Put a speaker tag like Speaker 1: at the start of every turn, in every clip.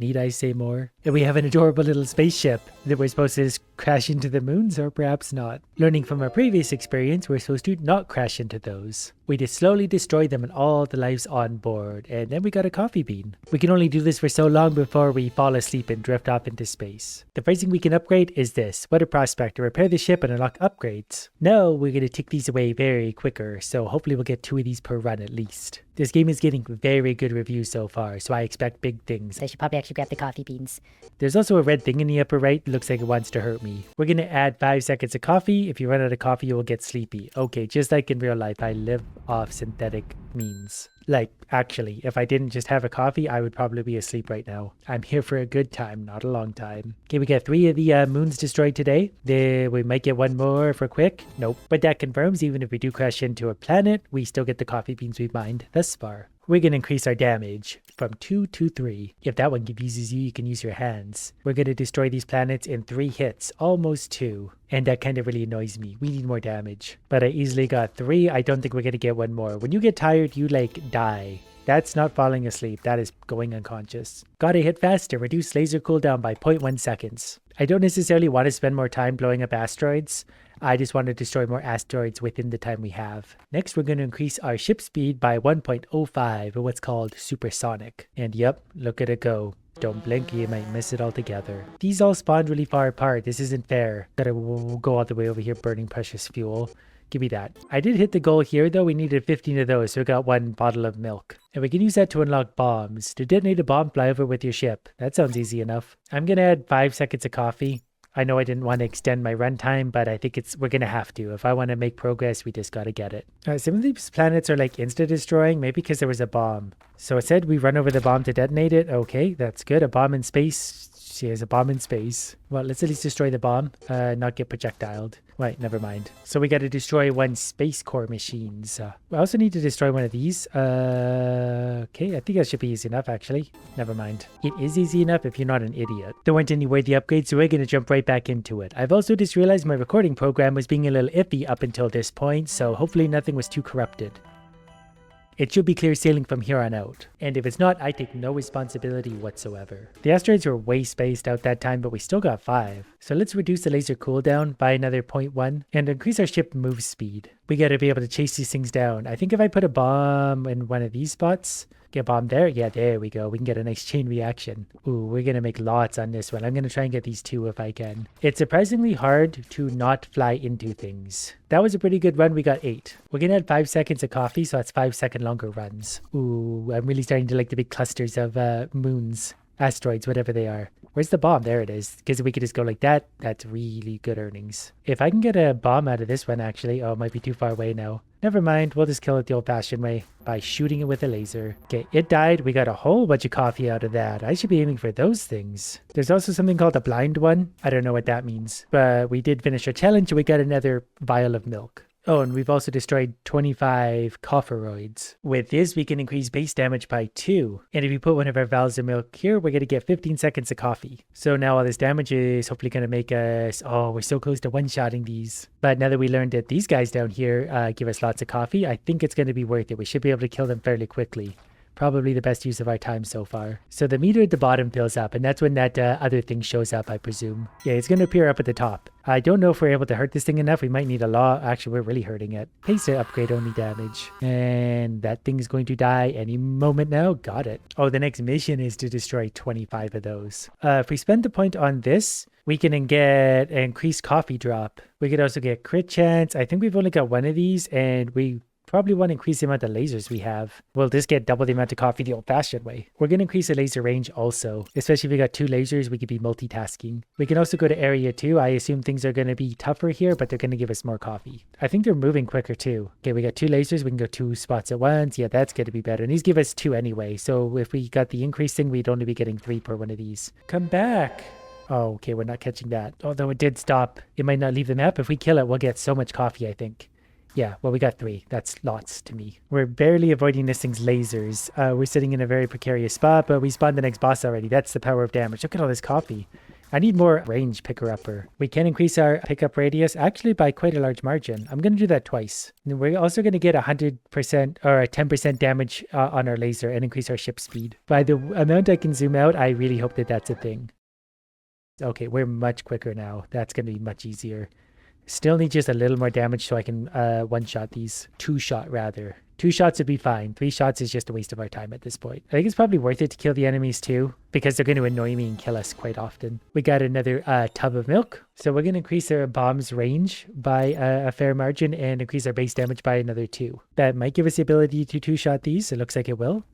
Speaker 1: Need I say more? And we have an adorable little spaceship that we're supposed to just crash into the moons, or perhaps not. Learning from our previous experience, we're supposed to not crash into those. We just slowly destroy them and all the lives on board, and then we got a coffee bean. We can only do this for so long before we fall asleep and drift off into space. The first thing we can upgrade is this, Weather Prospector. Repair the ship and unlock upgrades. Now we're going to tick these away very quicker, so hopefully we'll get 2 of these per run at least. This game is getting very good reviews so far, so I expect big things.
Speaker 2: I should probably actually grab the coffee beans.
Speaker 1: There's also a red thing in the upper right. Looks like it wants to hurt me. We're going to add 5 seconds of coffee. If you run out of coffee, you will get sleepy. Okay, just like in real life, I live off synthetic means. Like, actually, if I didn't just have a coffee, I would probably be asleep right now. I'm here for a good time, not a long time. Okay, we got 3 of the moons destroyed today. We might get 1 more for quick. Nope. But that confirms even if we do crash into a planet, we still get the coffee beans we've mined thus far. We're going to increase our damage from 2 to 3. If that one confuses you, you can use your hands. We're going to destroy these planets in 3 hits, almost 2. And that kind of really annoys me. We need more damage. But I easily got 3. I don't think we're going to get 1 more. When you get tired, you like die. That's not falling asleep. That is going unconscious. Gotta hit faster. Reduce laser cooldown by 0.1 seconds. I don't necessarily want to spend more time blowing up asteroids. I just want to destroy more asteroids within the time we have. Next, we're going to increase our ship speed by 1.05, or what's called supersonic. And yep, look at it go. Don't blink, you might miss it altogether. These all spawned really far apart. This isn't fair. Gotta go all the way over here burning precious fuel. Give me that. I did hit the goal here though. We needed 15 of those, so we got 1 bottle of milk. And we can use that to unlock bombs. To detonate a bomb, fly over with your ship. That sounds easy enough. I'm gonna add 5 seconds of coffee. I know I didn't want to extend my runtime, but I think we're gonna have to. If I want to make progress, we just gotta get it. Some of these planets are like insta-destroying, maybe because there was a bomb. So it said we run over the bomb to detonate it. Okay, that's good. A bomb in space. She has a bomb in space. Well, let's at least destroy the bomb, not get projectiled. Right, never mind. So we got to destroy 1 space core machines. We also need to destroy 1 of these. Okay, I think that should be easy enough, actually. Never mind. It is easy enough if you're not an idiot. There weren't any worthy upgrades, so we're going to jump right back into it. I've also just realized my recording program was being a little iffy up until this point, so hopefully nothing was too corrupted. It should be clear sailing from here on out. And if it's not, I take no responsibility whatsoever. The asteroids were way spaced out that time, but we still got 5. So let's reduce the laser cooldown by another 0.1 and increase our ship move speed. We gotta be able to chase these things down. I think if I put a bomb in 1 of these spots, get a bomb there. Yeah, there we go. We can get a nice chain reaction. Ooh, we're gonna make lots on this one. I'm gonna try and get these 2 if I can. It's surprisingly hard to not fly into things. That was a pretty good run. We got 8. We're gonna add 5 seconds of coffee, so that's 5-second longer runs. Ooh, I'm really starting to like the big clusters of moons, asteroids, whatever they are. Where's the bomb? There it is. Because we could just go like that. That's really good earnings. If I can get a bomb out of this one, actually. Oh, it might be too far away now. Never mind. We'll just kill it the old-fashioned way by shooting it with a laser. Okay, it died. We got a whole bunch of coffee out of that. I should be aiming for those things. There's also something called a blind one. I don't know what that means. But we did finish our challenge, and we got another vial of milk. Oh, and we've also destroyed 25 copperoids. With this, we can increase base damage by 2. And if you put 1 of our vials of milk here, we're going to get 15 seconds of coffee. So now all this damage is hopefully going to make us... Oh, we're so close to one-shotting these. But now that we learned that these guys down here give us lots of coffee, I think it's going to be worth it. We should be able to kill them fairly quickly. Probably the best use of our time so far. So the meter at the bottom fills up, and that's when that other thing shows up, I presume. Yeah, it's going to appear up at the top. I don't know if we're able to hurt this thing enough. We might need a lot. Actually, we're really hurting it. Pace to upgrade only damage. And that thing is going to die any moment now. Got it. Oh, the next mission is to destroy 25 of those. If we spend the point on this, we can get an increased coffee drop. We could also get crit chance. I think we've only got 1 of these, and we probably want to increase the amount of lasers we have. We'll just get double the amount of coffee the old-fashioned way. We're going to increase the laser range also. Especially if we got 2 lasers, we could be multitasking. We can also go to area 2. I assume things are going to be tougher here, but they're going to give us more coffee. I think they're moving quicker too. Okay, we got 2 lasers. We can go 2 spots at once. Yeah, that's going to be better. And these give us 2 anyway. So if we got the increase thing, we'd only be getting 3 per 1 of these. Come back. Oh, okay, we're not catching that. Although it did stop. It might not leave the map. If we kill it, we'll get so much coffee, I think. Yeah, well, we got 3. That's lots to me. We're barely avoiding this thing's lasers. We're sitting in a very precarious spot, but we spawned the next boss already. That's the power of damage. Look at all this coffee. I need more range picker-upper. We can increase our pickup radius actually by quite a large margin. I'm going to do that twice. And we're also going to get 100% or a 10% damage on our laser and increase our ship speed. By the amount I can zoom out, I really hope that that's a thing. Okay, we're much quicker now. That's going to be much easier. Still need just a little more damage so I can one-shot these. Two-shot, rather. 2 shots would be fine. 3 shots is just a waste of our time at this point. I think it's probably worth it to kill the enemies too, because they're going to annoy me and kill us quite often. We got another tub of milk. So we're going to increase our bomb's range by a fair margin and increase our base damage by another 2. That might give us the ability to 2-shot these. It looks like it will.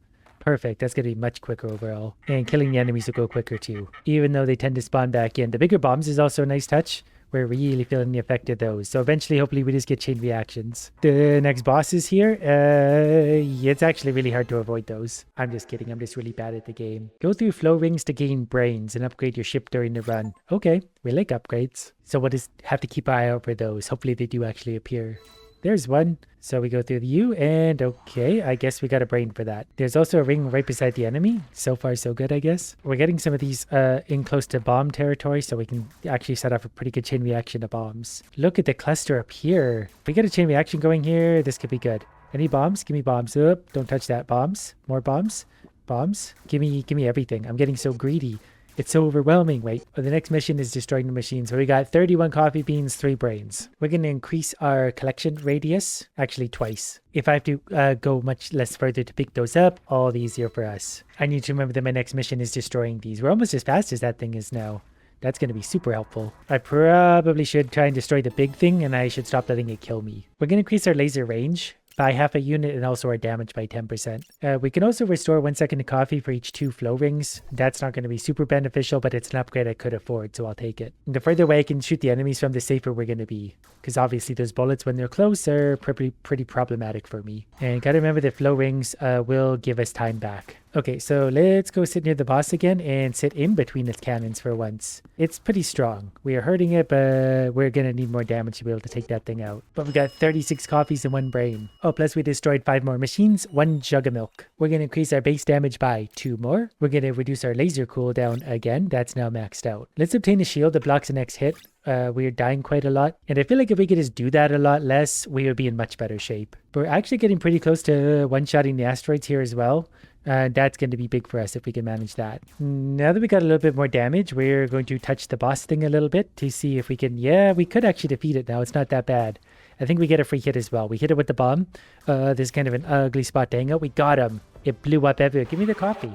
Speaker 1: Perfect. That's going to be much quicker overall. And killing the enemies will go quicker too, even though they tend to spawn back in. The bigger bombs is also a nice touch. We're really feeling the effect of those. So eventually, hopefully, we just get chain reactions. The next boss is here. It's actually really hard to avoid those. I'm just kidding. I'm just really bad at the game. Go through flow rings to gain brains and upgrade your ship during the run. Okay, we like upgrades. So we'll just have to keep our eye out for those. Hopefully, they do actually appear. There's one. So we go through the U and okay, I guess we got a brain for that. There's also a ring right beside the enemy. So far, so good, I guess. We're getting some of these in close to bomb territory, so we can actually set off a pretty good chain reaction of bombs. Look at the cluster up here. If we get a chain reaction going here, this could be good. Any bombs? Give me bombs. Oop, don't touch that. Bombs. More bombs. Bombs. Give me everything. I'm getting so greedy. It's so overwhelming. Wait, the next mission is destroying the machine. So we got 31 coffee beans, 3 brains. We're going to increase our collection radius, actually twice. If I have to go much less further to pick those up, all the easier for us. I need to remember that my next mission is destroying these. We're almost as fast as that thing is now. That's going to be super helpful. I probably should try and destroy the big thing, and I should stop letting it kill me. We're going to increase our laser range by half a unit and also our damage by 10%. We can also restore 1 second of coffee for each 2 flow rings. That's not going to be super beneficial, but it's an upgrade I could afford, so I'll take it. And the further away I can shoot the enemies from, the safer we're going to be. Because obviously those bullets, when they're close, are pretty problematic for me. And gotta remember that flow rings will give us time back. Okay, so let's go sit near the boss again and sit in between its cannons for once. It's pretty strong. We are hurting it, but we're going to need more damage to be able to take that thing out. But we got 36 coffees and 1 brain. Oh, plus we destroyed 5 more machines, 1 jug of milk. We're going to increase our base damage by 2 more. We're going to reduce our laser cooldown again. That's now maxed out. Let's obtain a shield that blocks the next hit. We're dying quite a lot. And I feel like if we could just do that a lot less, we would be in much better shape. But we're actually getting pretty close to one-shotting the asteroids here as well. That's going to be big for us if we can manage that. Now that we got a little bit more damage, we're going to touch the boss thing a little bit to see if we can... Yeah, we could actually defeat it now. It's not that bad. I think we get a free hit as well. We hit it with the bomb. There's kind of an ugly spot to hang out. We got him. It blew up everywhere. Give me the coffee.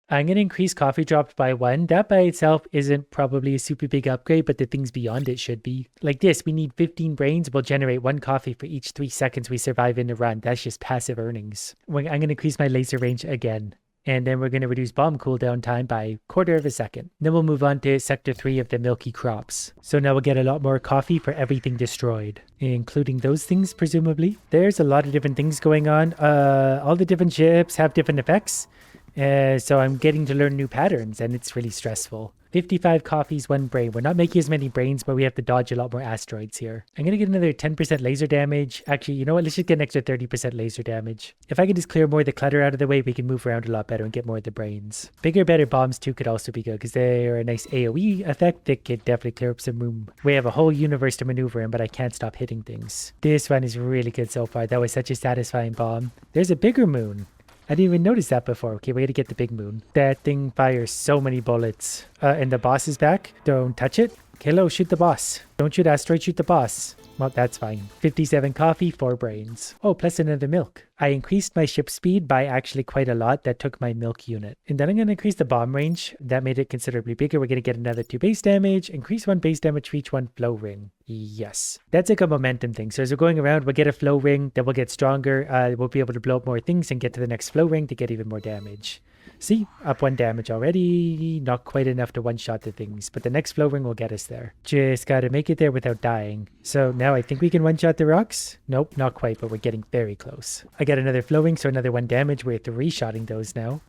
Speaker 1: I'm going to increase coffee drops by 1. That by itself isn't probably a super big upgrade, but the things beyond it should be. Like this, we need 15 brains. We'll generate 1 coffee for each 3 seconds we survive in the run. That's just passive earnings. I'm going to increase my laser range again. And then we're going to reduce bomb cooldown time by 1/4 of a second. Then we'll move on to Sector 3 of the Milky Crops. So now we'll get a lot more coffee for everything destroyed, including those things, presumably. There's a lot of different things going on. All the different ships have different effects. So I'm getting to learn new patterns, and it's really stressful. 55 coffees, 1 brain. We're not making as many brains, but we have to dodge a lot more asteroids here. I'm going to get another 10% laser damage. Actually, you know what? Let's just get an extra 30% laser damage. If I can just clear more of the clutter out of the way, we can move around a lot better and get more of the brains. Bigger, better bombs too could also be good, because they're a nice AoE effect that could definitely clear up some room. We have a whole universe to maneuver in, but I can't stop hitting things. This one is really good so far. That was such a satisfying bomb. There's a bigger moon. I didn't even notice that before. Okay, we gotta get the big moon. That thing fires so many bullets. And the boss is back. Don't touch it. Kilo, shoot the boss. Don't shoot asteroid, shoot the boss. Well, that's fine. 57 coffee, 4 brains. Oh, plus another milk. I increased my ship speed by actually quite a lot. That took my milk unit. And then I'm going to increase the bomb range. That made it considerably bigger. We're going to get another 2 base damage. Increase 1 base damage for each 1 flow ring. Yes. That's like a momentum thing. So as we're going around, we'll get a flow ring. Then we'll get stronger. We'll be able to blow up more things and get to the next flow ring to get even more damage. See, up 1 damage already. Not quite enough to one-shot the things, but the next flow ring will get us there. Just gotta make it there without dying. So now I think we can one-shot the rocks. Nope, not quite, but we're getting very close. I got another flow ring, so another 1 damage. We're 3-shotting those now.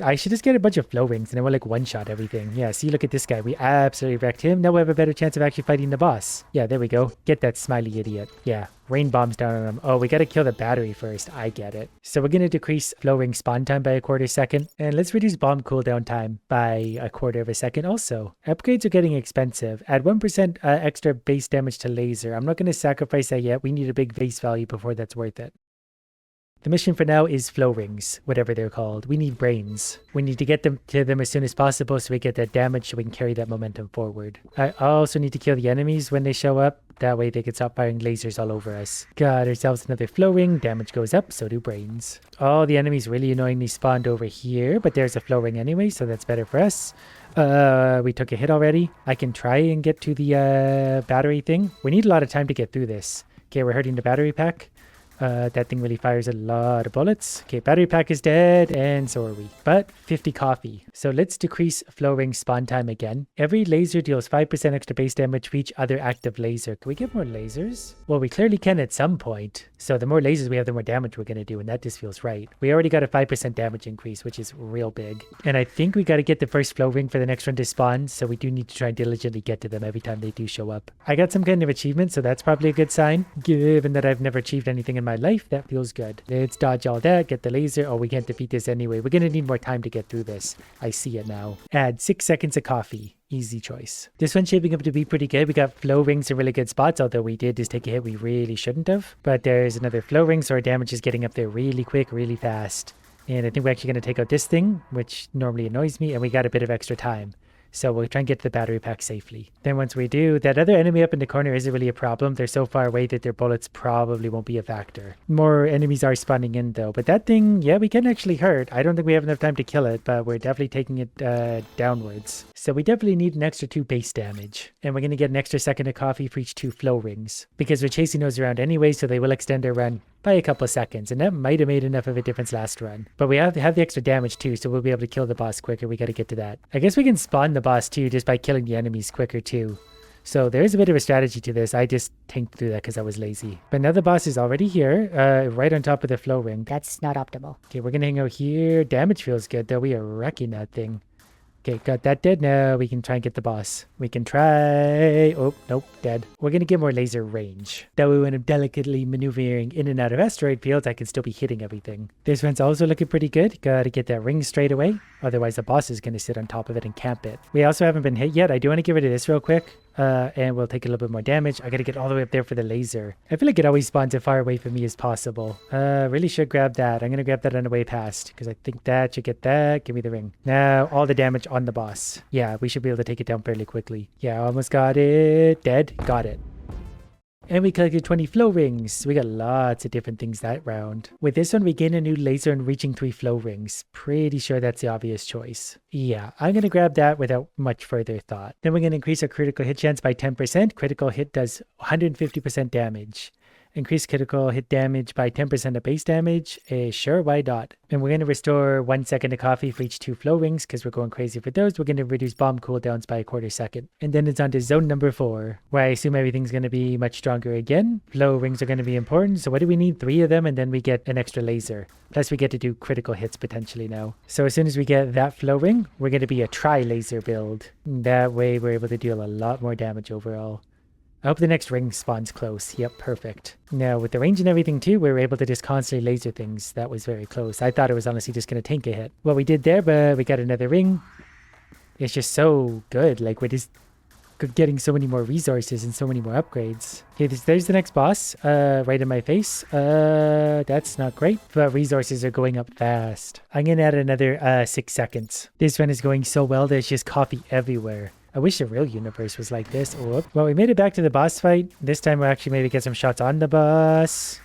Speaker 1: I should just get a bunch of flow rings and then we'll like one-shot everything. Yeah, see, look at this guy. We absolutely wrecked him. Now we have a better chance of actually fighting the boss. Yeah, there we go. Get that smiley idiot. Yeah. rain bombs down on them. Oh, we gotta kill the battery first. I get it. So we're gonna decrease flow ring spawn time by a quarter second. And let's reduce bomb cooldown time by a quarter of a second also. Upgrades are getting expensive. Add 1% extra base damage to laser. I'm not gonna sacrifice that yet. We need a big base value before that's worth it. The mission for now is flow rings, whatever they're called. We need brains. We need to get them to them as soon as possible so we get that damage so we can carry that momentum forward. I also need to kill the enemies when they show up. That way they can stop firing lasers all over us. Got ourselves another flow ring. Damage goes up, so do brains. All the enemies really annoyingly spawned over here, but there's a flow ring anyway, so that's better for us. We took a hit already. I can try and get to the battery thing. We need a lot of time to get through this. Okay, we're hurting the battery pack. That thing really fires a lot of bullets. Okay, battery pack is dead, and so are we. But 50 coffee. So let's decrease flow ring spawn time again. Every laser deals 5% extra base damage for each other active laser. Can we get more lasers? Well, we clearly can at some point. So the more lasers we have, the more damage we're going to do, and that just feels right. We already got a 5% damage increase, which is real big. And I think we got to get the first flow ring for the next one to spawn, so we do need to try and diligently get to them every time they do show up. I got some kind of achievement, so that's probably a good sign. Given that I've never achieved anything in my life, that feels good. Let's dodge all that, get the laser. Oh, we can't defeat this anyway. We're going to need more time to get through this. I see it now. Add 6 seconds of coffee. Easy choice. This one's shaping up to be pretty good. We got flow rings in really good spots, although we did just take a hit we really shouldn't have. But there's another flow ring, so our damage is getting up there really quick, really fast. And I think we're actually going to take out this thing, which normally annoys me, and we got a bit of extra time. So we'll try and get to the battery pack safely. Then once we do, that other enemy up in the corner isn't really a problem. They're so far away that their bullets probably won't be a factor. More enemies are spawning in though. But that thing, yeah, we can actually hurt. I don't think we have enough time to kill it, but we're definitely taking it downwards. So we definitely need an extra 2 base damage. And we're going to get an extra second of coffee for each 2 flow rings. Because we're chasing those around anyway, so they will extend our run by a couple of seconds, and that might have made enough of a difference last run. But we have to have the extra damage too, so we'll be able to kill the boss quicker. We got to get to that. I guess we can spawn the boss too just by killing the enemies quicker too. So there's a bit of a strategy to this. I just tanked through that because I was lazy. But now the boss is already here, right on top of the flow ring.
Speaker 2: That's not optimal.
Speaker 1: Okay, we're gonna hang out here. Damage feels good though. We are wrecking that thing. Okay, got that dead. Now we can try and get the boss. We can try... Oh, nope, dead. We're going to get more laser range. That way when I'm delicately maneuvering in and out of asteroid fields, I can still be hitting everything. This one's also looking pretty good. Gotta get that ring straight away. Otherwise, the boss is going to sit on top of it and camp it. We also haven't been hit yet. I do want to get rid of this real quick. And we'll take a little bit more damage. I gotta get all the way up there for the laser. I feel like it always spawns as far away from me as possible. Really should grab that. I'm gonna grab that on the way past because I think that should get that. Give me the ring. Now, all the damage on the boss. Yeah, we should be able to take it down fairly quickly. Yeah, almost got it. Dead. Got it. And we collected 20 flow rings. We got lots of different things that round. With this one, we gain a new laser and reaching 3 flow rings. Pretty sure that's the obvious choice. Yeah, I'm going to grab that without much further thought. Then we're going to increase our critical hit chance by 10%. Critical hit does 150% damage. Increase critical hit damage by 10% of base damage. Sure, why not? And we're going to restore 1 second of coffee for each 2 flow rings because we're going crazy for those. We're going to reduce bomb cooldowns by a quarter second. And then it's on to zone number 4, where I assume everything's going to be much stronger again. Flow rings are going to be important. So what do we need? 3 of them, and then we get an extra laser. Plus we get to do critical hits potentially now. So as soon as we get that flow ring, we're going to be a tri-laser build. That way we're able to deal a lot more damage overall. I hope the next ring spawns close. Yep, perfect. Now, with the range and everything too, we were able to just constantly laser things. That was very close. I thought it was honestly just going to tank a hit. Well, we did there, but we got another ring. It's just so good. Like, we're just getting so many more resources and so many more upgrades. Okay, there's the next boss, right in my face. That's not great, but resources are going up fast. I'm going to add another 6 seconds. This one is going so well, there's just coffee everywhere. I wish the real universe was like this. Oh, well, we made it back to the boss fight. This time we'll actually maybe get some shots on the boss.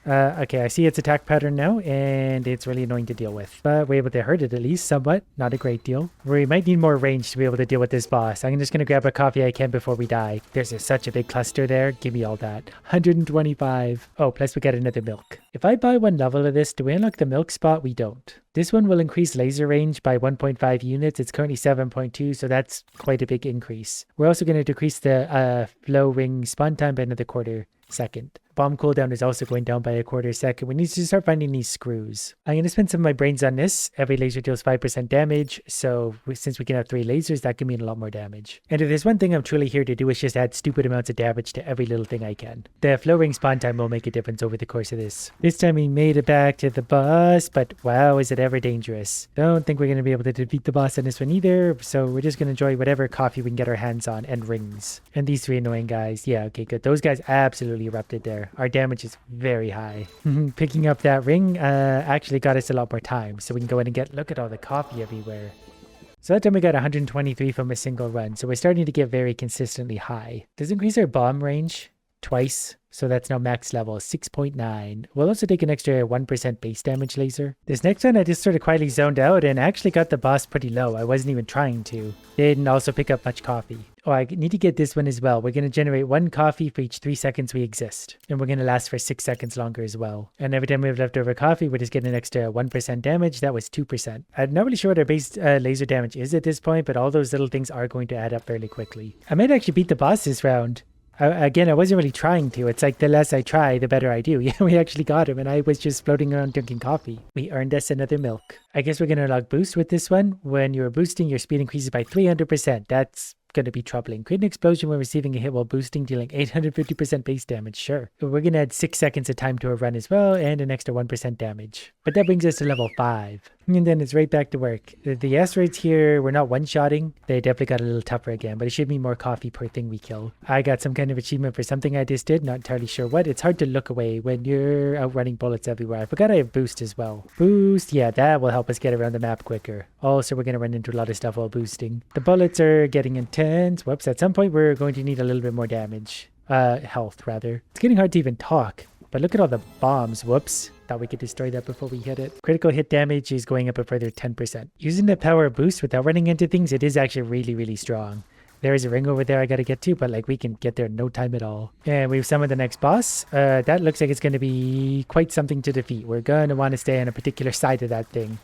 Speaker 1: Okay, I see its attack pattern now, and it's really annoying to deal with. But we're able to hurt it at least somewhat. Not a great deal. We might need more range to be able to deal with this boss. I'm just going to grab a coffee I can before we die. There's such a big cluster there. Give me all that. 125. Oh, plus we got another milk. If I buy 1 level of this, do we unlock the milk spot? We don't. This one will increase laser range by 1.5 units. It's currently 7.2, so that's quite a big increase. We're also going to decrease the flow ring spawn time by another quarter second. bomb cooldown is also going down by a quarter second. We need to start finding these screws. I'm going to spend some of my brains on this. Every laser deals 5% damage, so since we can have 3 lasers, that can mean a lot more damage. And if there's one thing I'm truly here to do, is just add stupid amounts of damage to every little thing I can. The flow ring spawn time will make a difference over the course of this. This time we made it back to the boss, but wow, is it ever dangerous. Don't think we're going to be able to defeat the boss in this one either, so we're just going to enjoy whatever coffee we can get our hands on, and rings. And these 3 annoying guys. Yeah, okay, good. Those guys absolutely erupted there. Our damage is very high. Picking up that ring actually got us a lot more time, so we can go in and get, look at all the coffee everywhere. So that time we got 123 from a single run, so we're starting to get very consistently high. Does increase our bomb range twice, so that's now max level 6.9. We'll also take an extra 1% base damage laser. This next one I just sort of quietly zoned out and actually got the boss pretty low. I wasn't even trying to. Didn't also pick up much coffee. Oh, I need to get this one as well. We're going to generate 1 coffee for each 3 seconds we exist. And we're going to last for 6 seconds longer as well. And every time we have leftover coffee, we're just getting an extra 1% damage. That was 2%. I'm not really sure what our base laser damage is at this point, but all those little things are going to add up fairly quickly. I might actually beat the boss this round. Again, I wasn't really trying to. It's like the less I try, the better I do. Yeah, we actually got him, and I was just floating around drinking coffee. We earned us another milk. I guess we're going to unlock boost with this one. When you're boosting, your speed increases by 300%. That's going to be troubling. Create an explosion when receiving a hit while boosting, dealing 850% base damage. Sure. But we're going to add 6 seconds of time to a run as well, and an extra 1% damage. But that brings us to level 5. And then it's right back to work. The asteroids here, we're not one-shotting. They definitely got a little tougher again, but it should mean more coffee per thing we kill. I got some kind of achievement for something I just did, not entirely sure what. It's hard to look away when you're outrunning bullets everywhere. I forgot I have boost as well. Boost, yeah, that will help us get around the map quicker. Also, we're going to run into a lot of stuff while boosting. The bullets are getting intense. Whoops, at some point we're going to need a little bit more damage. Health, rather. It's getting hard to even talk. But look at all the bombs. Whoops. Thought we could destroy that before we hit it. Critical hit damage is going up a further 10%. Using the power boost without running into things, it is actually really, really strong. There is a ring over there I gotta get to, but like we can get there in no time at all. And we've summoned the next boss. That looks like it's going to be quite something to defeat. We're going to want to stay on a particular side of that thing.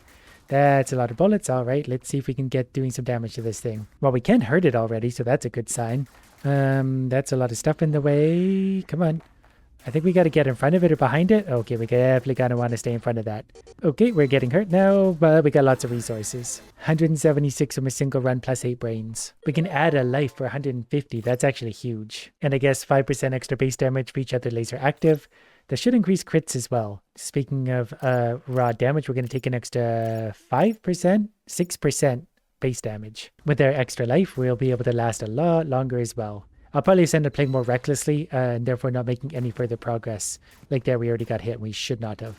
Speaker 1: That's a lot of bullets. All right, let's see if we can get doing some damage to this thing. Well, we can hurt it already, so that's a good sign. That's a lot of stuff in the way. Come on. I think we got to get in front of it or behind it. Okay, we definitely going to want to stay in front of that. Okay, we're getting hurt now, but we got lots of resources. 176 from a single run plus 8 brains. We can add a life for 150. That's actually huge. And I guess 5% extra base damage for each other laser active. That should increase crits as well. Speaking of raw damage, we're going to take an extra 5%, 6% base damage. With our extra life, we'll be able to last a lot longer as well. I'll probably just end up playing more recklessly and therefore not making any further progress. Like there, we already got hit and we should not have.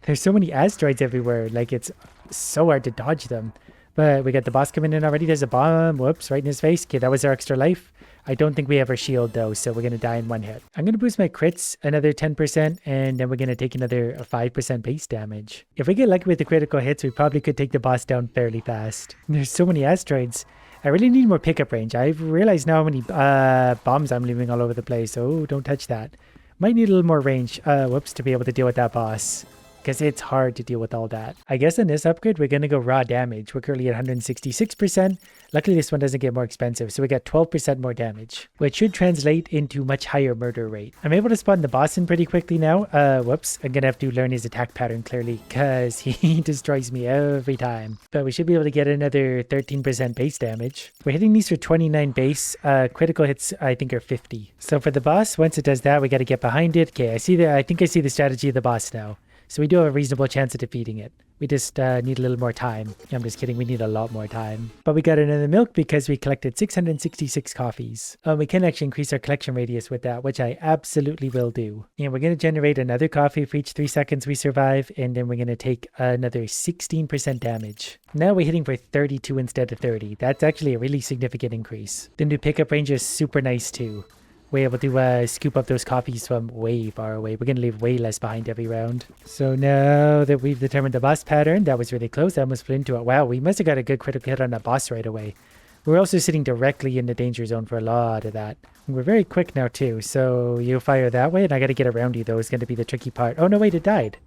Speaker 1: There's so many asteroids everywhere. Like it's so hard to dodge them. But we got the boss coming in already. There's a bomb. Whoops, right in his face. Okay, that was our extra life. I don't think we have our shield though, so we're going to die in 1 hit. I'm going to boost my crits another 10%, and then we're going to take another 5% base damage. If we get lucky with the critical hits, we probably could take the boss down fairly fast. There's so many asteroids. I really need more pickup range. I've realized now how many bombs I'm leaving all over the place. Oh, don't touch that. Might need a little more range, whoops, to be able to deal with that boss. Because it's hard to deal with all that. I guess in this upgrade, we're going to go raw damage. We're currently at 166%. Luckily, this one doesn't get more expensive, so we got 12% more damage, which should translate into much higher murder rate. I'm able to spawn the boss in pretty quickly now. Whoops, I'm going to have to learn his attack pattern clearly, because he destroys me every time. But we should be able to get another 13% base damage. We're hitting these for 29 base. Critical hits, I think, are 50. So for the boss, once it does that, we got to get behind it. Okay, I think I see the strategy of the boss now. So we do have a reasonable chance of defeating it. We just need a little more time. I'm just kidding. We need a lot more time. But we got another milk because we collected 666 coffees. We can actually increase our collection radius with that, which I absolutely will do. And we're going to generate another coffee for each 3 seconds we survive. And then we're going to take another 16% damage. Now we're hitting for 32 instead of 30. That's actually a really significant increase. The new pickup range is super nice too. We're able to scoop up those coffees from way far away. We're going to leave way less behind every round. So now that we've determined the boss pattern, that was really close. I almost flew into it. Wow, we must have got a good critical hit on that boss right away. We're also sitting directly in the danger zone for a lot of that. We're very quick now too. So you fire that way and I got to get around you though. Is going to be the tricky part. Oh no, wait, it died.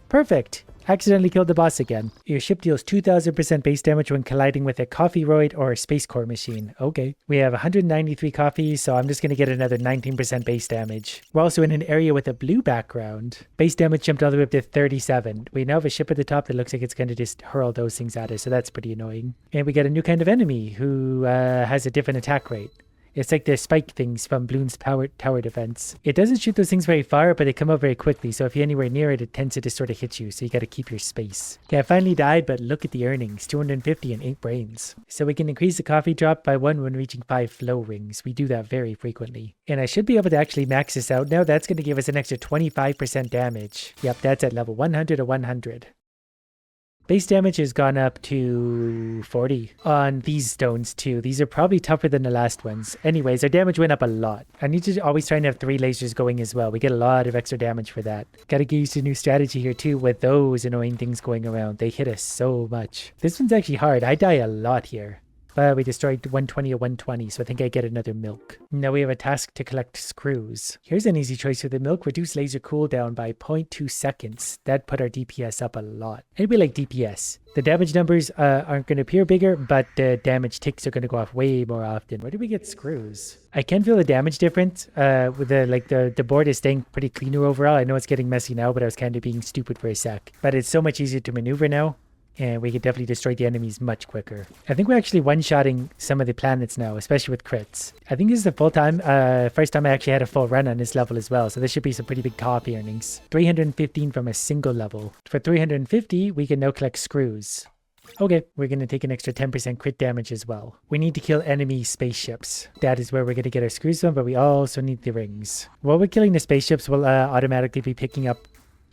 Speaker 1: Perfect. Accidentally killed the boss again. Your ship deals 2000% base damage when colliding with a coffee roid or a space core machine. Okay. We have 193 coffees, so I'm just going to get another 19% base damage. We're also in an area with a blue background. Base damage jumped all the way up to 37. We now have a ship at the top that looks like it's going to just hurl those things at us, so that's pretty annoying. And we get a new kind of enemy who has a different attack rate. It's like the spike things from Bloons tower defense. It doesn't shoot those things very far, but they come up very quickly. So if you're anywhere near it, it tends to just sort of hit you. So you got to keep your space. Okay, I finally died, but look at the earnings. 250 and 8 brains. So we can increase the coffee drop by 1 when reaching 5 flow rings. We do that very frequently. And I should be able to actually max this out now. That's going to give us an extra 25% damage. Yep, that's at level 100 or 100. Base damage has gone up to 40 on these stones too. These are probably tougher than the last ones. Anyways, our damage went up a lot. I need to always try and have 3 lasers going as well. We get a lot of extra damage for that. Gotta get used to a new strategy here too with those annoying things going around. They hit us so much. This one's actually hard. I die a lot here. But we destroyed 120 or 120, so I think I get another milk. Now we have a task to collect screws. Here's an easy choice for the milk. Reduce laser cooldown by 0.2 seconds. That put our DPS up a lot. Anybody like DPS? The damage numbers aren't going to appear bigger, but the damage ticks are going to go off way more often. Where do we get screws? I can feel the damage difference. With the board is staying pretty cleaner overall. I know it's getting messy now, but I was kind of being stupid for a sec. But it's so much easier to maneuver now. And we could definitely destroy the enemies much quicker. I think we're actually one-shotting some of the planets now, especially with crits. I think this is the first time I actually had a full run on this level as well, so this should be some pretty big coffee earnings. 315 from a single level. For 350, we can now collect screws. Okay, we're going to take an extra 10% crit damage as well. We need to kill enemy spaceships. That is where we're going to get our screws from, but we also need the rings. While we're killing the spaceships, we'll automatically be picking up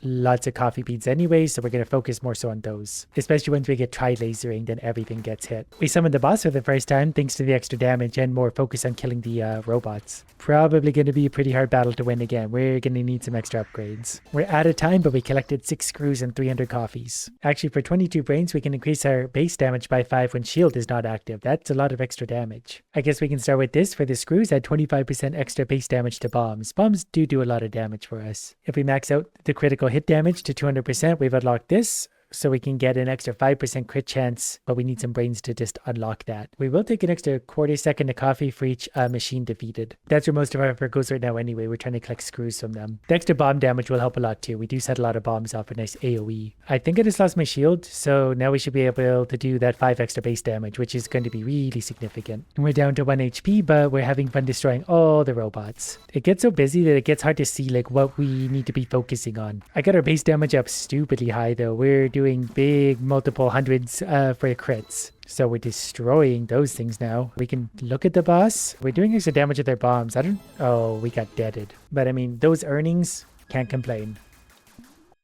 Speaker 1: lots of coffee beans anyway, so we're going to focus more so on those. Especially once we get tri-lasering, then everything gets hit. We summoned the boss for the first time thanks to the extra damage and more focus on killing the robots. Probably going to be a pretty hard battle to win again. We're going to need some extra upgrades. We're out of time, but we collected 6 screws and 300 coffees. Actually, for 22 brains, we can increase our base damage by 5 when shield is not active. That's a lot of extra damage. I guess we can start with this. For the screws, add 25% extra base damage to bombs. Bombs do a lot of damage for us. If we max out the critical hit damage to 200%, we've unlocked this, so we can get an extra 5% crit chance, but we need some brains to just unlock that. We will take an extra quarter second to coffee for each machine defeated. That's where most of our effort goes right now anyway. We're trying to collect screws from them. The extra bomb damage will help a lot too. We do set a lot of bombs off a nice AoE. I think I just lost my shield, so now we should be able to do that 5 extra base damage, which is going to be really significant. And we're down to 1 HP, but we're having fun destroying all the robots. It gets so busy that it gets hard to see like what we need to be focusing on. I got our base damage up stupidly high though. We're doing big multiple hundreds for crits. So we're destroying those things now. We can look at the boss. We're doing extra damage with their bombs. Oh, we got deaded. But I mean, those earnings, can't complain.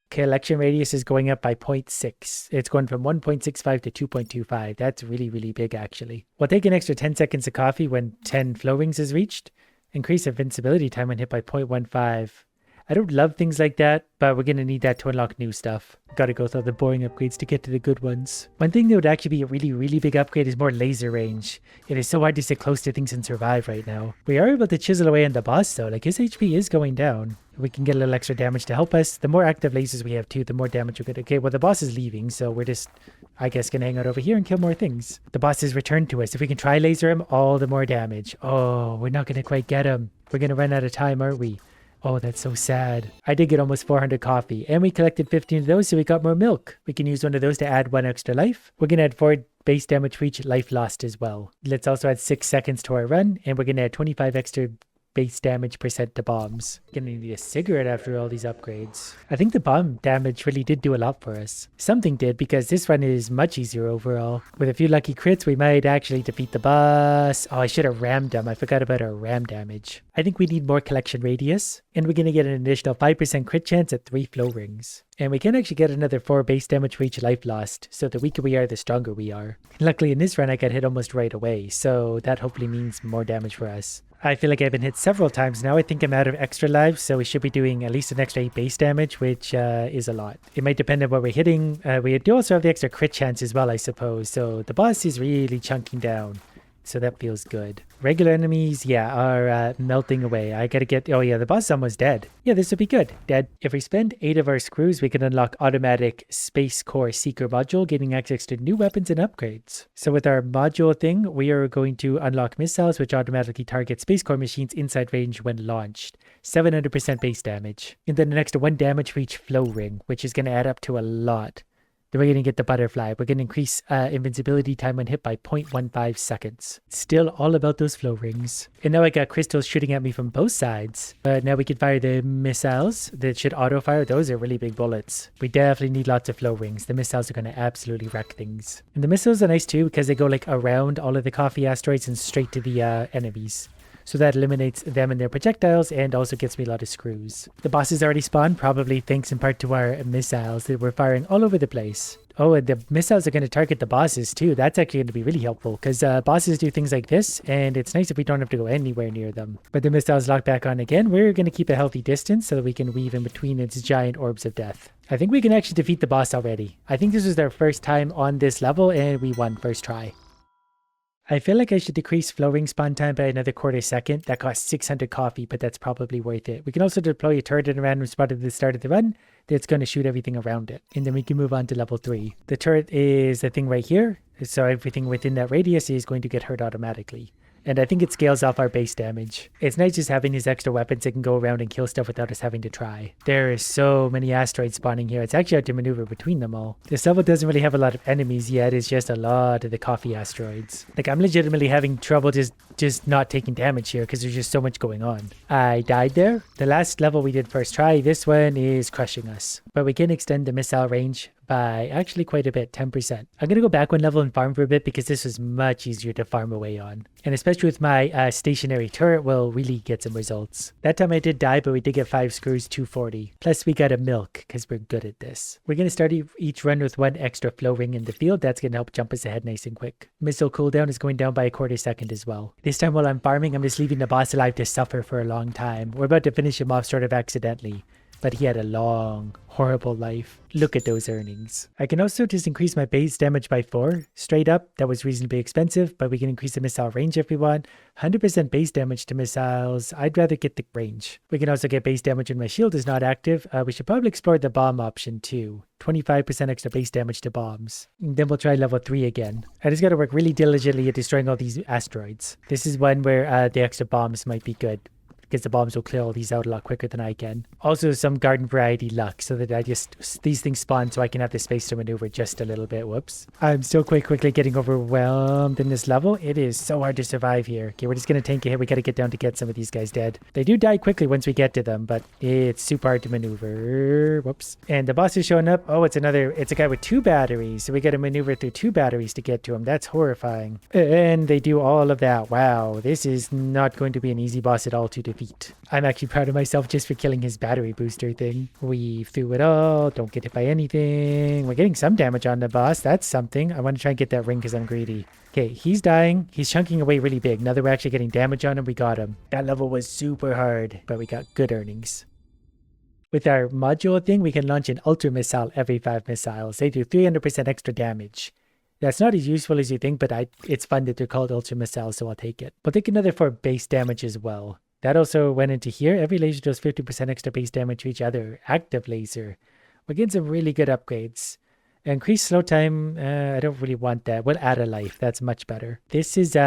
Speaker 1: Collection radius is going up by 0.6. It's going from 1.65 to 2.25. That's really, really big actually. We'll take an extra 10 seconds of coffee when 10 flow rings is reached. Increase invincibility time when hit by 0.15. I don't love things like that, but we're going to need that to unlock new stuff. Gotta go through the boring upgrades to get to the good ones. One thing that would actually be a really, really big upgrade is more laser range. It is so hard to sit close to things and survive right now. We are able to chisel away on the boss though, like his HP is going down. We can get a little extra damage to help us. The more active lasers we have too, the more damage we get. Okay, well the boss is leaving, so we're just, I guess, gonna hang out over here and kill more things. The boss has returned to us. If we can try laser him, all the more damage. Oh, we're not gonna quite get him. We're gonna run out of time, aren't we? Oh, that's so sad. I did get almost 400 coffee, and we collected 15 of those, so we got more milk. We can use one of those to add 1 extra life. We're going to add 4 base damage for each life lost as well. Let's also add 6 seconds to our run, and we're going to add 25 extra base damage percent to bombs. Gonna need a cigarette after all these upgrades. I think the bomb damage really did do a lot for us. Something did, because this run is much easier overall. With a few lucky crits, we might actually defeat the boss. Oh, I should have rammed him. I forgot about our ram damage. I think we need more collection radius, and we're gonna get an additional 5% crit chance at 3 flow rings. And we can actually get another 4 base damage for each life lost, so the weaker we are, the stronger we are. Luckily in this run I got hit almost right away, so that hopefully means more damage for us. I feel like I've been hit several times now. I think I'm out of extra lives, so we should be doing at least an extra 8 base damage, which is a lot. It might depend on what we're hitting. We do also have the extra crit chance as well, I suppose, so the boss is really chunking down. so that feels good. Regular enemies, yeah, are melting away. I gotta get, oh yeah, the boss is almost dead. Yeah, this would be good. Dead. If we spend 8 of our screws, we can unlock automatic Space Core Seeker module, getting access to new weapons and upgrades. So with our module thing, we are going to unlock missiles, which automatically target Space Core machines inside range when launched. 700% base damage. And then the next 1 damage for each flow ring, which is gonna add up to a lot. Then we're going to get the butterfly. We're going to increase invincibility time when hit by 0.15 seconds. Still all about those flow rings. And now I got crystals shooting at me from both sides. But now we can fire the missiles that should auto-fire. Those are really big bullets. We definitely need lots of flow rings. The missiles are going to absolutely wreck things. And the missiles are nice too because they go like around all of the coffee asteroids and straight to the enemies. So that eliminates them and their projectiles and also gets me a lot of screws. The bosses already spawned, probably thanks in part to our missiles that we're firing all over the place. Oh, and the missiles are going to target the bosses too. That's actually going to be really helpful because bosses do things like this and it's nice if we don't have to go anywhere near them. But the missiles lock back on again. We're going to keep a healthy distance so that we can weave in between its giant orbs of death. I think we can actually defeat the boss already. I think this was our first time on this level and we won first try. I feel like I should decrease flow ring spawn time by another quarter second. That costs 600 coffee, but that's probably worth it. We can also deploy a turret in a random spot at the start of the run that's going to shoot everything around it. And then we can move on to level 3. The turret is the thing right here. So everything within that radius is going to get hurt automatically. And I think it scales off our base damage. It's nice just having these extra weapons that can go around and kill stuff without us having to try. There are so many asteroids spawning here. It's actually hard to maneuver between them all. This level doesn't really have a lot of enemies yet. It's just a lot of the coffee asteroids. Like I'm legitimately having trouble just not taking damage here because there's just so much going on. I died there. The last level we did first try. This one is crushing us. But we can extend the missile range by actually quite a bit, 10%. I'm going to go back one level and farm for a bit because this was much easier to farm away on. And especially with my stationary turret, we'll really get some results. That time I did die, but we did get 5 screws, 240. Plus we got a milk because we're good at this. We're going to start each run with 1 extra flow ring in the field. That's going to help jump us ahead nice and quick. Missile cooldown is going down by a quarter second as well. This time while I'm farming, I'm just leaving the boss alive to suffer for a long time. We're about to finish him off sort of accidentally. But he had a long, horrible life. Look at those earnings. I can also just increase my base damage by 4. Straight up, that was reasonably expensive, but we can increase the missile range if we want. 100% base damage to missiles. I'd rather get the range. We can also get base damage when my shield is not active. We should probably explore the bomb option too. 25% extra base damage to bombs. And then we'll try level 3 again. I just gotta work really diligently at destroying all these asteroids. This is one where the extra bombs might be good, because the bombs will clear all these out a lot quicker than I can. Also some garden variety luck so that these things spawn so I can have the space to maneuver just a little bit. Whoops. I'm still quite quickly getting overwhelmed in this level. It is so hard to survive here. Okay, we're just going to tank a hit. We got to get down to get some of these guys dead. They do die quickly once we get to them, but it's super hard to maneuver. Whoops. And the boss is showing up. Oh, it's a guy with 2 batteries. So we got to maneuver through 2 batteries to get to him. That's horrifying. And they do all of that. Wow, this is not going to be an easy boss at all to defeat. I'm actually proud of myself just for killing his battery booster thing. Weave through it all. Don't get hit by anything. We're getting some damage on the boss. That's something. I want to try and get that ring because I'm greedy. Okay, he's dying. He's chunking away really big. Now that we're actually getting damage on him, we got him. That level was super hard, but we got good earnings. With our module thing, we can launch an ultra missile every 5 missiles. They do 300% extra damage. That's not as useful as you think, but it's fun that they're called ultra missiles, so I'll take it. We'll take another for base damage as well. That also went into here. Every laser does 50% extra base damage to each other active laser. We're getting some really good upgrades. Increase slow time, I don't really want that. We'll add a life. That's much better. This is so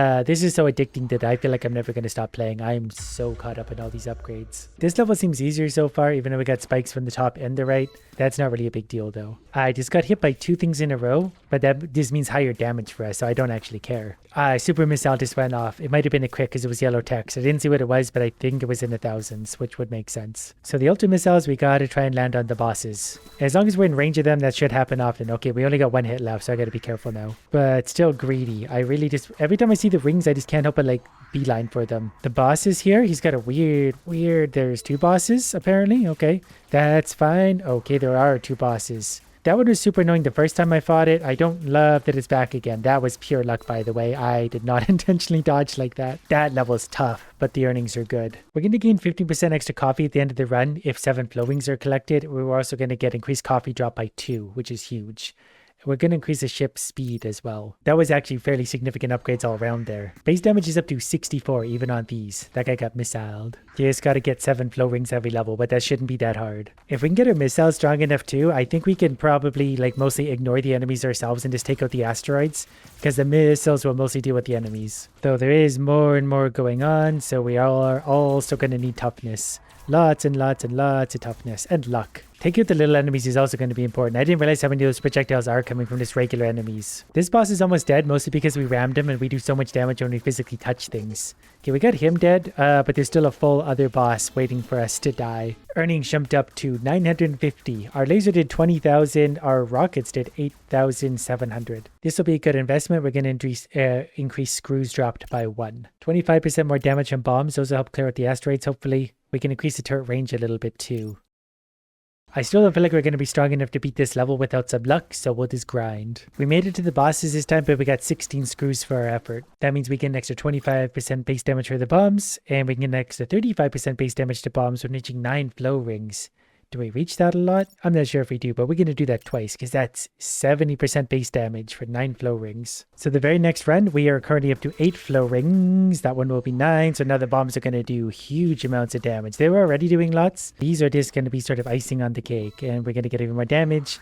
Speaker 1: addicting that I feel like I'm never going to stop playing. I'm so caught up in all these upgrades. This level seems easier so far, even though we got spikes from the top and the right. That's not really a big deal though. I just got hit by 2 things in a row, but this means higher damage for us, so I don't actually care. Super missile just went off. It might have been a crit because it was yellow text. I didn't see what it was, but I think it was in the thousands, which would make sense. So the ultra missiles, we gotta try and land on the bosses. As long as we're in range of them, that should happen often. Okay, we only got 1 hit left, so I gotta be careful now. But still greedy. I really just, every time I see the rings, I just can't help but like beeline for them. The boss is here. He's got a weird, there's 2 bosses apparently. Okay, that's fine. Okay, there are 2 bosses. That one was super annoying the first time I fought it. I don't love that it's back again. That was pure luck, by the way. I did not intentionally dodge like that. That level's tough, but the earnings are good. We're going to gain 15% extra coffee at the end of the run if 7 flow rings are collected. We're also going to get increased coffee drop by 2, which is huge. We're going to increase the ship's speed as well. That was actually fairly significant upgrades all around there. Base damage is up to 64 even on these. That guy got missiled. You just got to get 7 flow rings every level, but that shouldn't be that hard. If we can get our missiles strong enough too, I think we can probably like mostly ignore the enemies ourselves and just take out the asteroids, because the missiles will mostly deal with the enemies. Though there is more and more going on, so we are all still going to need toughness. Lots and lots and lots of toughness and luck. Taking out the little enemies is also going to be important. I didn't realize how many of those projectiles are coming from just regular enemies. This boss is almost dead, mostly because we rammed him and we do so much damage when we physically touch things. Okay, we got him dead, but there's still a full other boss waiting for us to die. Earnings jumped up to 950. Our laser did 20,000. Our rockets did 8,700. This will be a good investment. We're going to increase screws dropped by 1. 25% more damage from bombs. Those will help clear out the asteroids, hopefully. We can increase the turret range a little bit too. I still don't feel like we're going to be strong enough to beat this level without some luck, so we'll just grind. We made it to the bosses this time, but we got 16 screws for our effort. That means we get an extra 25% base damage for the bombs, and we can get an extra 35% base damage to bombs when reaching 9 flow rings. Do we reach that a lot? I'm not sure if we do, but we're going to do that twice because that's 70% base damage for 9 flow rings. So the very next run, we are currently up to 8 flow rings. That one will be 9. So now the bombs are going to do huge amounts of damage. They were already doing lots. These are just going to be sort of icing on the cake, and we're going to get even more damage.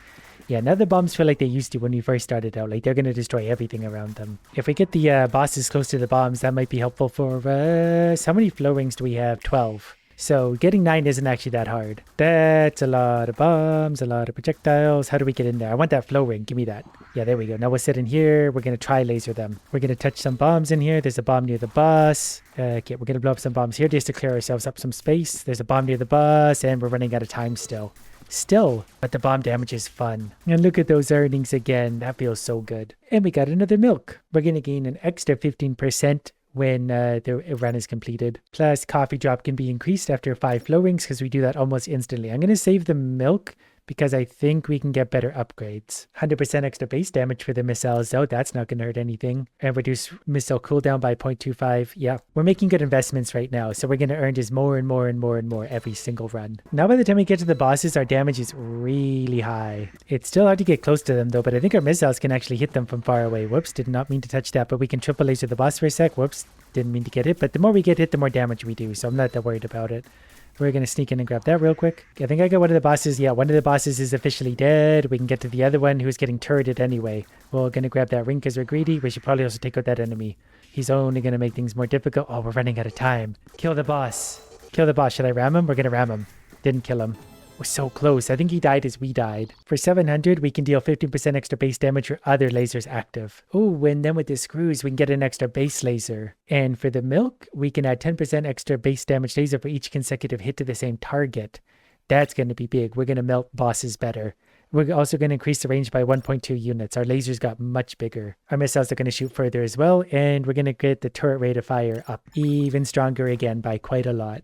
Speaker 1: Yeah, now the bombs feel like they used to when we first started out. Like they're going to destroy everything around them. If we get the bosses close to the bombs, that might be helpful for us. How many flow rings do we have? 12. So getting 9 isn't actually that hard. That's a lot of bombs, a lot of projectiles. How do we get in there? I want that flow ring. Give me that. Yeah, there we go. Now we'll sit in here. We're going to try laser them. We're going to touch some bombs in here. There's a bomb near the bus. Okay, we're going to blow up some bombs here just to clear ourselves up some space. There's a bomb near the bus, and we're running out of time still. But the bomb damage is fun. And look at those earnings again. That feels so good. And we got another milk. We're going to gain an extra 15% when the run is completed. Plus, coffee drop can be increased after 5 flow rings because we do that almost instantly. I'm going to save the milk because I think we can get better upgrades. 100% extra base damage for the missiles though. That's not going to hurt anything. And reduce missile cooldown by 0.25. Yeah, we're making good investments right now. So we're going to earn just more and more and more and more every single run. Now by the time we get to the bosses, our damage is really high. It's still hard to get close to them though, but I think our missiles can actually hit them from far away. Whoops, did not mean to touch that, but we can triple laser the boss for a sec. Whoops, didn't mean to get hit, but the more we get hit, the more damage we do. So I'm not that worried about it. We're going to sneak in and grab that real quick. I think I got one of the bosses. Yeah, one of the bosses is officially dead. We can get to the other one who's getting turreted anyway. We're going to grab that ring because we're greedy. We should probably also take out that enemy. He's only going to make things more difficult. Oh, we're running out of time. Kill the boss. Kill the boss. Should I ram him? We're going to ram him. Didn't kill him. We're so close. I think he died as we died. For 700, we can deal 15% extra base damage for other lasers active. Oh, and then with the screws, we can get an extra base laser. And for the milk, we can add 10% extra base damage laser for each consecutive hit to the same target. That's going to be big. We're going to melt bosses better. We're also going to increase the range by 1.2 units. Our lasers got much bigger. Our missiles are going to shoot further as well. And we're going to get the turret rate of fire up even stronger again by quite a lot.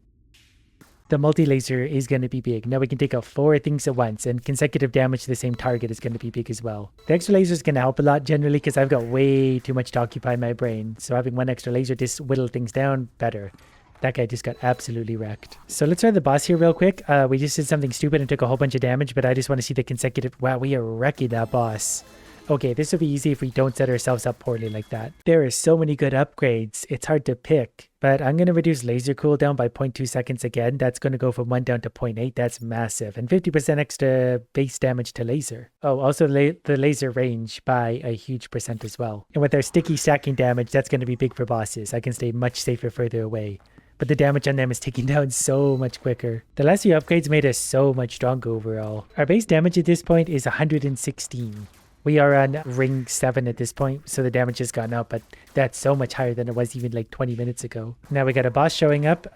Speaker 1: The multi-laser is going to be big. Now we can take out 4 things at once, and consecutive damage to the same target is going to be big as well. The extra laser is going to help a lot generally because I've got way too much to occupy my brain. So having one extra laser just whittle things down better. That guy just got absolutely wrecked. So let's try the boss here real quick. We just did something stupid and took a whole bunch of damage, but I just want to see the consecutive... Wow, we are wrecking that boss. Okay, this will be easy if we don't set ourselves up poorly like that. There are so many good upgrades. It's hard to pick. But I'm going to reduce laser cooldown by 0.2 seconds again. That's going to go from 1 down to 0.8. That's massive. And 50% extra base damage to laser. Oh, also the laser range by a huge percent as well. And with our sticky stacking damage, that's going to be big for bosses. I can stay much safer further away. But the damage on them is taking down so much quicker. The last few upgrades made us so much stronger overall. Our base damage at this point is 116. We are on ring 7 at this point, so the damage has gone up, but that's so much higher than it was even like 20 minutes ago. Now we got a boss showing up.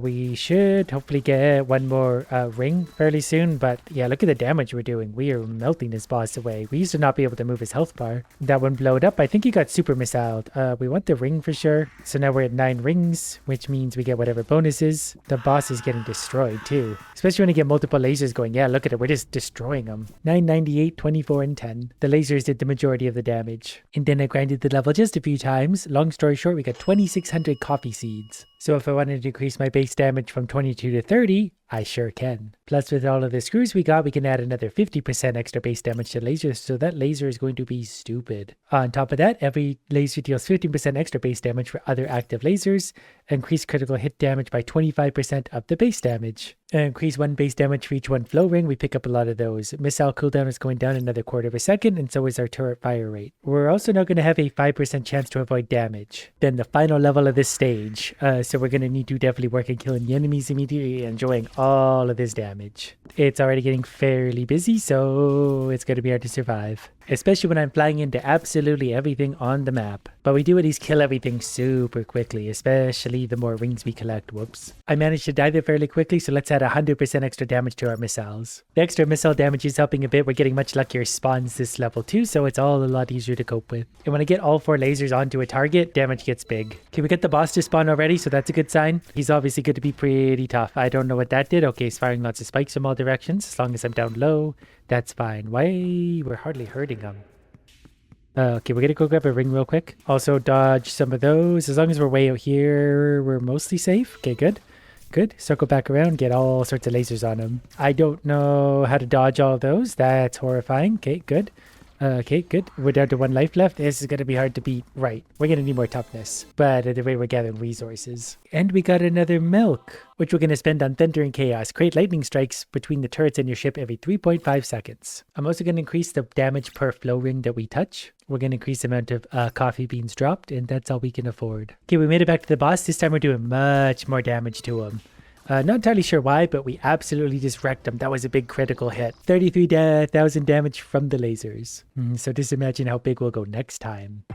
Speaker 1: We should hopefully get one more ring fairly soon, but yeah, look at the damage we're doing. We are melting this boss away. We used to not be able to move his health bar. That one blowed up. I think he got super missiled. We want the ring for sure. So now we're at 9 rings, which means we get whatever bonuses. The boss is getting destroyed too, especially when you get multiple lasers going. Yeah, look at it. We're just destroying them. 998, 24, and 10. The lasers did the majority of the damage. And then I grinded the level just a few times. Long story short, we got 2,600 coffee seeds. So if I wanted to increase my base damage from 22 to 30, I sure can. Plus with all of the screws we got, we can add another 50% extra base damage to lasers, so that laser is going to be stupid. On top of that, every laser deals 15% extra base damage for other active lasers, increase critical hit damage by 25% of the base damage. Increase 1 base damage for each 1 flow ring, we pick up a lot of those. Missile cooldown is going down another quarter of a second, and so is our turret fire rate. We're also now going to have a 5% chance to avoid damage. Then the final level of this stage, so we're going to need to definitely work on killing the enemies immediately and enjoying all of this damage. It's already getting fairly busy, so it's going to be hard to survive. Especially when I'm flying into absolutely everything on the map. But we do at least kill everything super quickly, especially the more rings we collect. Whoops. I managed to die there fairly quickly, so let's add 100% extra damage to our missiles. The extra missile damage is helping a bit. We're getting much luckier spawns this level too, so it's all a lot easier to cope with. And when I get all 4 lasers onto a target, damage gets big. Okay, we got the boss to spawn already, so that's a good sign. He's obviously going to be pretty tough. I don't know what that did. Okay, he's firing lots of spikes from all directions. As long as I'm down low, that's fine. Why? We're hardly hurting him. Okay, we're gonna go grab a ring real quick. Also dodge some of those. As long as we're way out here, we're mostly safe. Okay, good. Good. Circle back around, get all sorts of lasers on him. I don't know how to dodge all of those. That's horrifying. Okay, good. Okay, good. We're down to 1 life left. This is going to be hard to beat. Right. We're going to need more toughness. But at the rate we're gathering resources. And we got another milk, which we're going to spend on Thunder and Chaos. Create lightning strikes between the turrets in your ship every 3.5 seconds. I'm also going to increase the damage per flow ring that we touch. We're going to increase the amount of coffee beans dropped, and that's all we can afford. Okay, we made it back to the boss. This time we're doing much more damage to him. Not entirely sure why, but we absolutely just wrecked him. That was a big critical hit. 33,000 damage from the lasers. So just imagine how big we'll go next time.